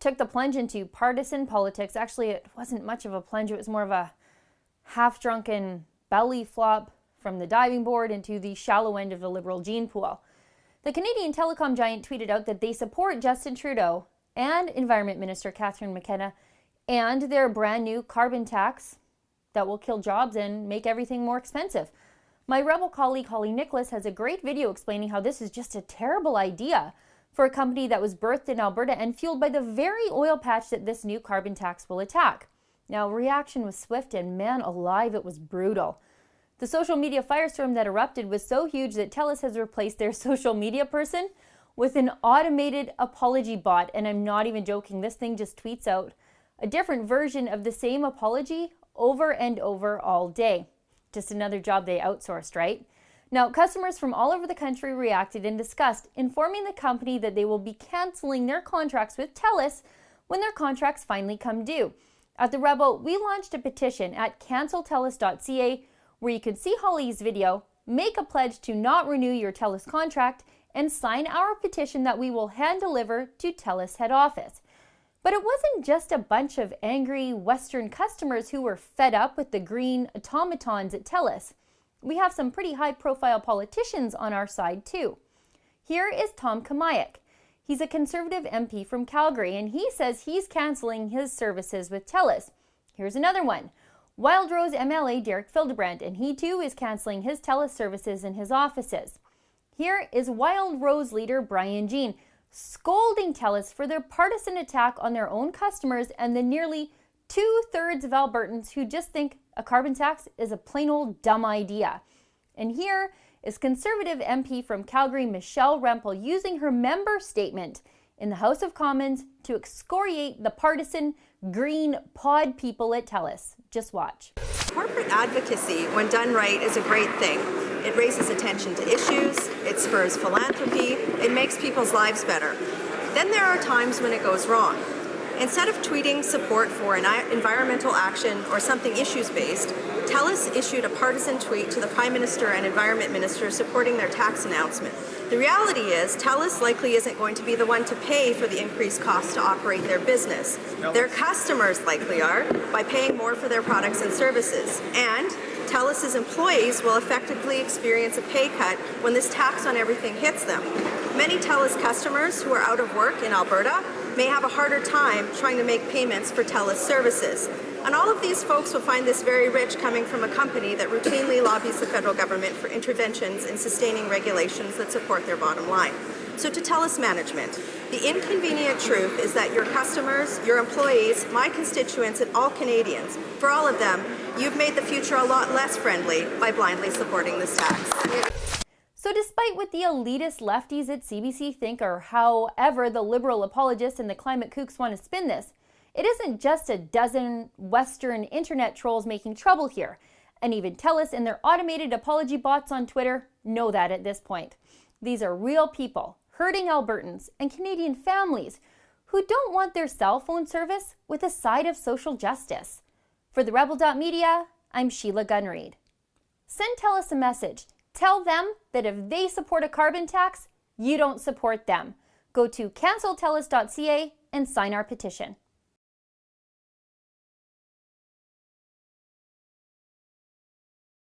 took the plunge into partisan politics. Actually, it wasn't much of a plunge. It was more of a half-drunken belly flop from the diving board into the shallow end of the Liberal gene pool. The Canadian telecom giant tweeted out that they support Justin Trudeau and Environment Minister Catherine McKenna and their brand new carbon tax that will kill jobs and make everything more expensive. My Rebel colleague Holly Nicholas has a great video explaining how this is just a terrible idea for a company that was birthed in Alberta and fueled by the very oil patch that this new carbon tax will attack. Now, reaction was swift and man alive, it was brutal. The social media firestorm that erupted was so huge that Telus has replaced their social media person with an automated apology bot, and I'm not even joking, this thing just tweets out a different version of the same apology over and over all day. Just another job they outsourced, right? Now, customers from all over the country reacted and discussed, informing the company that they will be canceling their contracts with Telus when their contracts finally come due. At the Rebel, we launched a petition at canceltelus.ca where you can see Holly's video, make a pledge to not renew your Telus contract, and sign our petition that we will hand deliver to Telus head office. But it wasn't just a bunch of angry Western customers who were fed up with the green automatons at Telus. We have some pretty high-profile politicians on our side too. Here is Tom Kamayak. He's a Conservative MP from Calgary, and he says he's canceling his services with Telus. Here's another one. Wildrose MLA Derek Fildebrand, and he too is canceling his Telus services in his offices. Here is Wildrose leader Brian Jean, scolding Telus for their partisan attack on their own customers and the nearly 2/3 of Albertans who just think a carbon tax is a plain old dumb idea. And here is Conservative MP from Calgary, Michelle Rempel, using her member statement in the House of Commons to excoriate the partisan green pod people at Telus. Just watch. Corporate advocacy, when done right, is a great thing. It raises attention to issues, it spurs philanthropy, it makes people's lives better. Then there are times when it goes wrong. Instead of tweeting support for an environmental action or something issues-based, Telus issued a partisan tweet to the Prime Minister and Environment Minister supporting their tax announcement. The reality is, Telus likely isn't going to be the one to pay for the increased cost to operate their business. Their customers likely are, by paying more for their products and services. And Telus's employees will effectively experience a pay cut when this tax on everything hits them. Many Telus customers who are out of work in Alberta may have a harder time trying to make payments for Telus services. And all of these folks will find this very rich coming from a company that routinely lobbies the federal government for interventions in sustaining regulations that support their bottom line. So to Telus management, the inconvenient truth is that your customers, your employees, my constituents, and all Canadians, for all of them, you've made the future a lot less friendly by blindly supporting this tax. So despite what the elitist lefties at CBC think, or however the liberal apologists and the climate kooks want to spin this, it isn't just a dozen Western internet trolls making trouble here. And even Telus and their automated apology bots on Twitter know that at this point. These are real people, hurting Albertans and Canadian families who don't want their cell phone service with a side of social justice. For the Rebel.media, I'm Sheila Gunreid. Send Telus a message. Tell them that if they support a carbon tax, you don't support them. Go to canceltelus.ca and sign our petition.